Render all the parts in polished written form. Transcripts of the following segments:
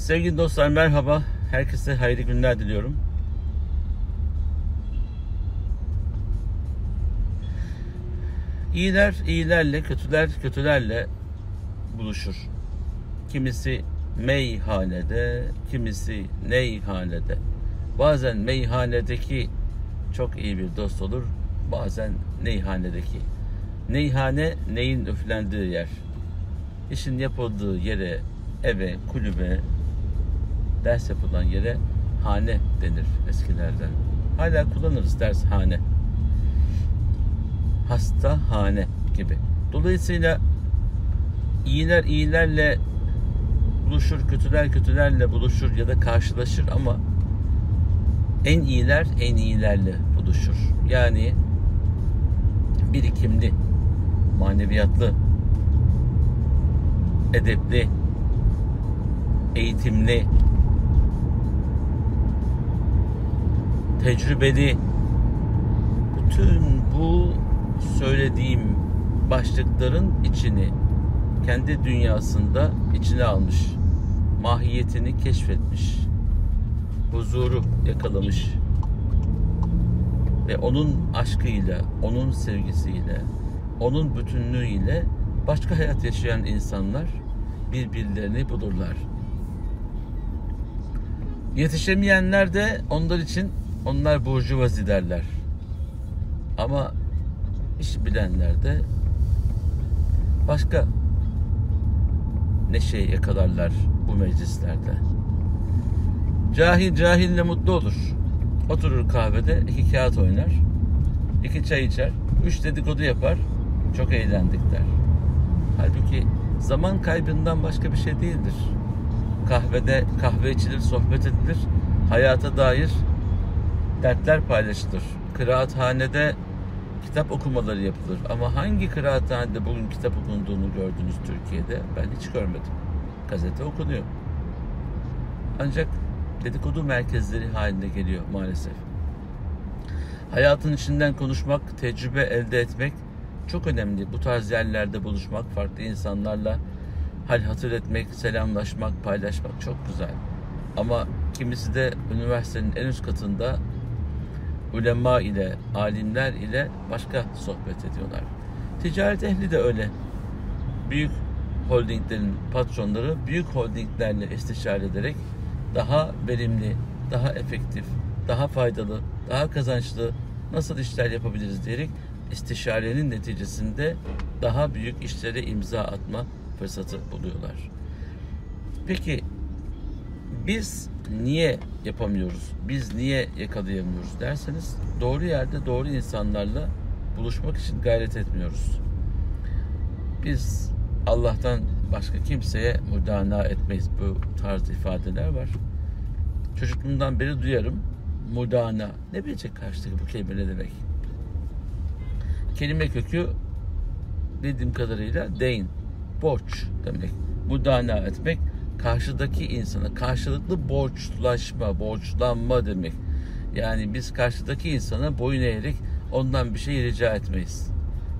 Sevgili dostlar, merhaba. Herkese hayırlı günler diliyorum. İyiler iyilerle, kötüler kötülerle buluşur. Kimisi meyhanede, kimisi neyhanede. Bazen meyhanedeki çok iyi bir dost olur, bazen neyhanedeki. Neyhane, neyin üflendiği yer. İşin yapıldığı yere, eve, kulübe, ders yapılan yere hane denir eskilerden. Hala kullanırız dershane. Hastahane gibi. Dolayısıyla iyiler iyilerle buluşur, kötüler kötülerle buluşur ya da karşılaşır ama en iyiler en iyilerle buluşur. Yani birikimli, maneviyatlı, edepli, eğitimli, tecrübeli, bütün bu söylediğim başlıkların içini kendi dünyasında içine almış, mahiyetini keşfetmiş, huzuru yakalamış ve onun aşkıyla, onun sevgisiyle, onun bütünlüğüyle başka hayat yaşayan insanlar birbirlerini bulurlar. Yetişemeyenler de onlar için onlar burjuvazi derler. Ama iş bilenler de başka neşe yakalarlar bu meclislerde. Cahil cahille mutlu olur. Oturur kahvede 2 kağıt oynar, 2 çay içer, 3 dedikodu yapar, çok eğlendik der. Halbuki zaman kaybından başka bir şey değildir. Kahvede kahve içilir, sohbet edilir, hayata dair dertler paylaşılır. Kıraathanede kitap okumaları yapılır. Ama hangi kıraathanede bugün kitap okunduğunu gördünüz Türkiye'de? Ben hiç görmedim. Gazete okunuyor. Ancak dedikodu merkezleri haline geliyor maalesef. Hayatın içinden konuşmak, tecrübe elde etmek çok önemli. Bu tarz yerlerde buluşmak, farklı insanlarla hal hatır etmek, selamlaşmak, paylaşmak çok güzel. Ama kimisi de üniversitenin en üst katında ulema ile, alimler ile başka sohbet ediyorlar. Ticaret ehli de öyle. Büyük holdinglerin patronları büyük holdinglerle istişare ederek daha verimli, daha efektif, daha faydalı, daha kazançlı nasıl işler yapabiliriz diyerek istişarenin neticesinde daha büyük işlere imza atma fırsatı buluyorlar. Peki biz niye yapamıyoruz? Biz niye yakalayamıyoruz derseniz doğru yerde doğru insanlarla buluşmak için gayret etmiyoruz. Biz Allah'tan başka kimseye müdana etmeyiz. Bu tarz ifadeler var. Çocukluğumdan beri duyarım. Müdana. Ne bilecek karşıdaki bu kelime ne demek? Kelime kökü bildiğim kadarıyla deyn, borç demek. Müdana etmek karşıdaki insana karşılıklı borçlaşma, borçlanma demek. Yani biz karşıdaki insana boyun eğerek ondan bir şey rica etmeyiz.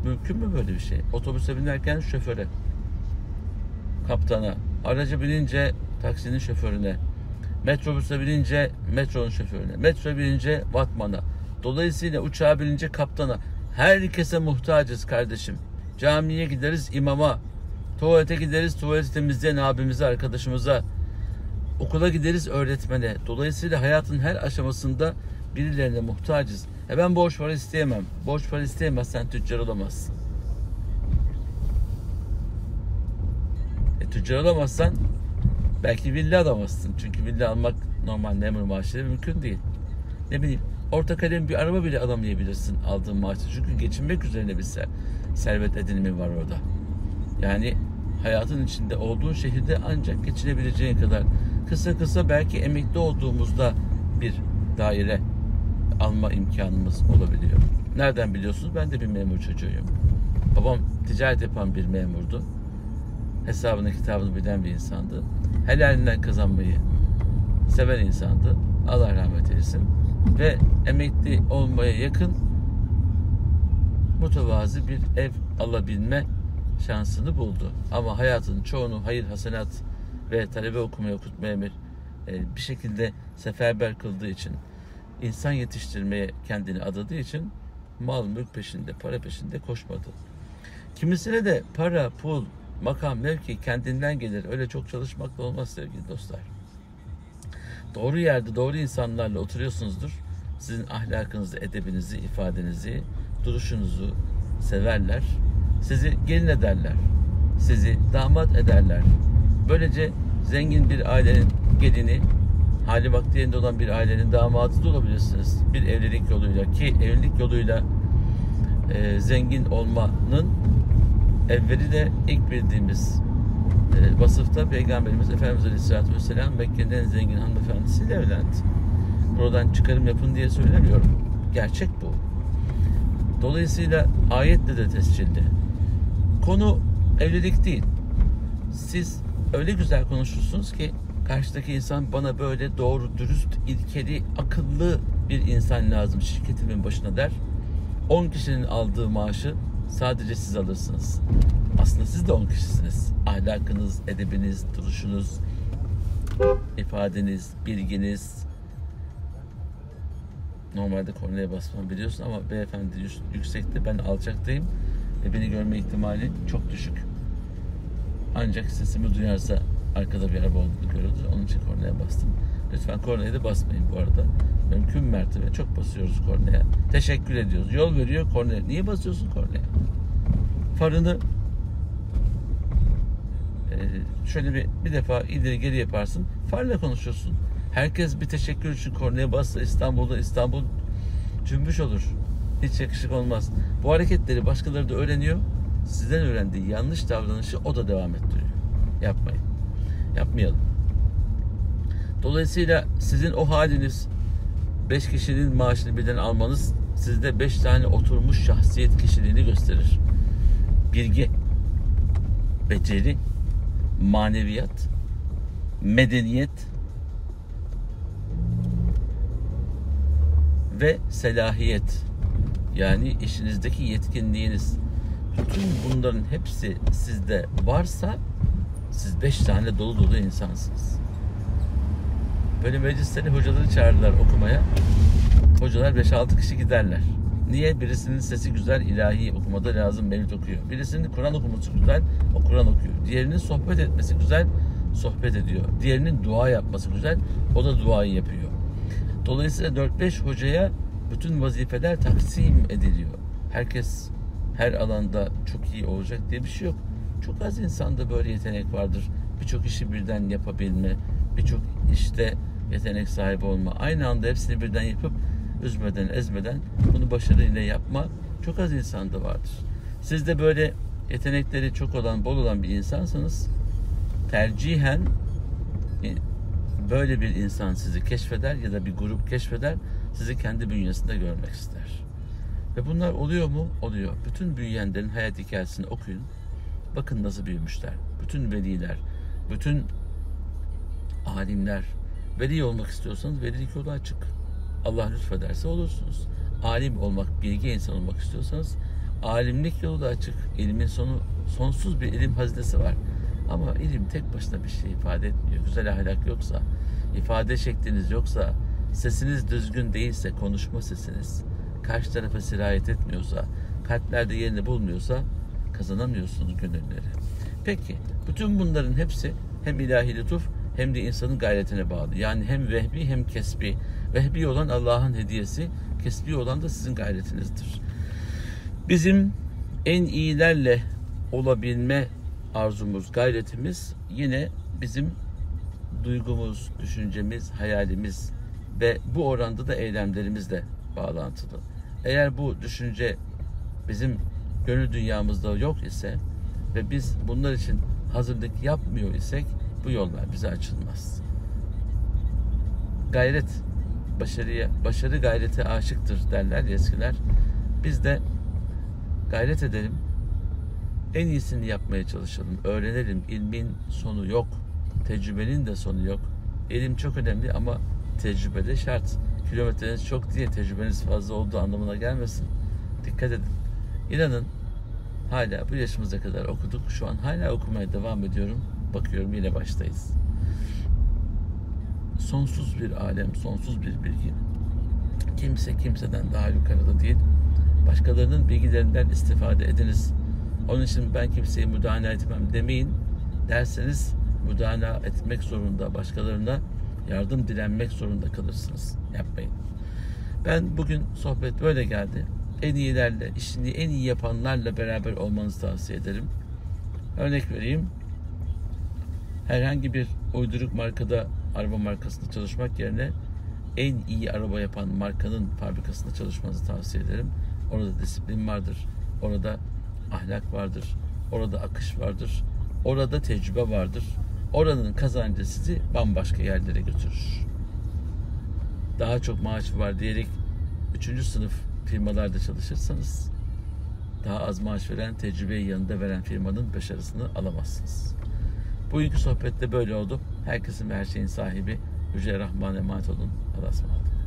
Mümkün mü böyle bir şey? Otobüse binerken şoföre, kaptana, araca binince taksinin şoförüne, metrobüse binince metronun şoförüne, metro binince vatmana, dolayısıyla uçağa binince kaptana. Herkese muhtacız kardeşim. Camiye gideriz imama, tuvalete gideriz tuvaleti temizleyen abimize, arkadaşımıza, okula gideriz öğretmene. Dolayısıyla hayatın her aşamasında birilerine muhtacız. Ben borç para isteyemem. Borç para isteyemezsen tüccar olamazsın. Tüccar olamazsan belki villa alamazsın. Çünkü villa almak normal memur maaşıyla mümkün değil. Ne bileyim, orta kalem bir araba bile alamayabilirsin aldığın maaşla. Çünkü geçinmek üzerine bir servet edinimi var orada. Yani hayatın içinde olduğun şehirde ancak geçinebileceğin kadar kısa belki emekli olduğumuzda bir daire alma imkanımız olabiliyor. Nereden biliyorsunuz? Ben de bir memur çocuğuyum. Babam ticaret yapan bir memurdu. Hesabını kitabını bilen bir insandı. Helalinden kazanmayı seven insandı. Allah rahmet eylesin. ve emekli olmaya yakın mütevazi bir ev alabilme şansını buldu. Ama hayatın çoğunu hayır, hasenat ve talebe okumaya, okutmaya bir şekilde seferber kıldığı için, insan yetiştirmeye kendini adadığı için mal mülk peşinde, para peşinde koşmadı. Kimisine de para, pul, makam, mevki kendinden gelir. Öyle çok çalışmakla olmaz sevgili dostlar. Doğru yerde, doğru insanlarla oturuyorsunuzdur. Sizin ahlakınızı, edebinizi, ifadenizi, duruşunuzu severler. Sizi gelin ederler. Sizi damat ederler. Böylece zengin bir ailenin gelini, hali vakti yerinde olan bir ailenin damadı da olabilirsiniz. Bir evlilik yoluyla, ki evlilik yoluyla zengin olmanın evveli de ilk bildiğimiz vasıfta Peygamberimiz Efendimiz Aleyhisselatü Vesselam Mekke'nin en zengin hanımefendisiyle evlendi. Buradan çıkarım yapın diye söylemiyorum. Gerçek bu. Dolayısıyla ayetle de tescilli. Konu evlilik değil. Siz öyle güzel konuşursunuz ki karşıdaki insan, bana böyle doğru, dürüst, ilkeli, akıllı bir insan lazım şirketimin başına der. 10 kişinin aldığı maaşı sadece siz alırsınız. Aslında siz de 10 kişisiniz. Ahlakınız, edebiniz, duruşunuz, ifadeniz, bilginiz. Normalde kornaya basmam biliyorsun ama beyefendi yüksekte, ben alçaktayım ve beni görme ihtimali çok düşük. Ancak sesimi duyarsa arkada bir araba olduğunu görürdü. Onun için kornaya bastım. Lütfen kornaya da basmayın bu arada. Mümkün mertebe çok basıyoruz kornaya. Teşekkür ediyoruz. Yol veriyor kornaya. Niye basıyorsun kornaya? Farını şöyle bir defa ileri geri yaparsın. Farla konuşuyorsun. Herkes bir teşekkür için kornaya bassa İstanbul cümbüş olur. Hiç yakışık olmaz. Bu hareketleri başkaları da öğreniyor. Sizden öğrendiği yanlış davranışı o da devam ettiriyor. Yapmayın. Yapmayalım. Dolayısıyla sizin o haliniz, 5 kişinin maaşını birden almanız sizde 5 tane oturmuş şahsiyet kişiliğini gösterir. Bilgi, beceri, maneviyat, medeniyet ve selahiyet. Yani işinizdeki yetkinliğiniz. Bütün bunların hepsi sizde varsa siz 5 tane dolu insansınız. Böyle meclisleri hocaları çağırırlar okumaya. Hocalar 5-6 kişi giderler. Niye? Birisinin sesi güzel, ilahi okumada lazım, mevlid okuyor. Birisinin Kur'an okuması güzel, o Kur'an okuyor. Diğerinin sohbet etmesi güzel, sohbet ediyor. Diğerinin dua yapması güzel, o da duayı yapıyor. Dolayısıyla 4-5 hocaya bütün vazifeler taksim ediliyor. Herkes her alanda çok iyi olacak diye bir şey yok. Çok az insanda böyle yetenek vardır. Birçok işi birden yapabilme, birçok işte yetenek sahibi olma. Aynı anda hepsini birden yapıp üzmeden, ezmeden bunu başarıyla yapma çok az insanda vardır. Siz de böyle yetenekleri çok olan, bol olan bir insansanız tercihen böyle bir insan sizi keşfeder ya da bir grup keşfeder, sizi kendi bünyesinde görmek ister. Ve bunlar oluyor mu? Oluyor. Bütün büyüyenlerin hayat hikayesini okuyun. Bakın nasıl büyümüşler. Bütün veliler, bütün alimler. Veli olmak istiyorsanız velilik yolu açık. Allah lütfederse olursunuz. Alim olmak, bilgi insan olmak istiyorsanız alimlik yolu da açık. İlmin sonu, sonsuz bir ilim hazinesi var. Ama ilim tek başına bir şey ifade etmiyor. Güzel ahlak yoksa, ifade şekliniz yoksa, sesiniz düzgün değilse, konuşma sesiniz karşı tarafa sirayet etmiyorsa, kalplerde yerini bulmuyorsa kazanamıyorsunuz gönülleri. Peki, bütün bunların hepsi hem ilahi lütuf hem de insanın gayretine bağlı. Yani hem vehbi hem kesbi. Vehbi olan Allah'ın hediyesi, kesbi olan da sizin gayretinizdir. Bizim en iyilerle olabilme arzumuz, gayretimiz yine bizim duygumuz, düşüncemiz, hayalimiz ve bu oranda da eylemlerimizle bağlantılı. Eğer bu düşünce bizim gönül dünyamızda yok ise ve biz bunlar için hazırlık yapmıyor isek bu yollar bize açılmaz. Gayret başarıya, başarı gayrete aşıktır derler eskiler. Biz de gayret edelim. En iyisini yapmaya çalışalım. Öğrenelim. İlmin sonu yok. Tecrübenin de sonu yok. İlim çok önemli ama tecrübe de şart. kilometreniz çok diye tecrübeniz fazla olduğu anlamına gelmesin. Dikkat edin. İnanın hala bu yaşımıza kadar okuduk. Şu an hala okumaya devam ediyorum. Bakıyorum yine baştayız. Sonsuz bir alem, sonsuz bir bilgi. Kimse kimseden daha yukarıda değil. Başkalarının bilgilerinden istifade ediniz. Onun için ben kimseyi müdahale etmem demeyin. Derseniz müdahale etmek zorunda, başkalarına yardım dilenmek zorunda kalırsınız. Yapmayın. Ben bugün sohbet böyle geldi. En iyilerle, işini en iyi yapanlarla beraber olmanızı tavsiye ederim. Örnek vereyim. Herhangi bir uyduruk markada, araba markasında çalışmak yerine en iyi araba yapan markanın fabrikasında çalışmanızı tavsiye ederim. Orada disiplin vardır. Orada ahlak vardır. Orada akış vardır. Orada tecrübe vardır. Oranın kazancı sizi bambaşka yerlere götürür. Daha çok maaş var diyerek 3. sınıf firmalarda çalışırsanız daha az maaş veren, tecrübeyi yanında veren firmanın başarısını alamazsınız. Bugünkü sohbette böyle oldu. Herkesin ve her şeyin sahibi Yüce Rahman'a emanet olun. Allah'a ısmarladık.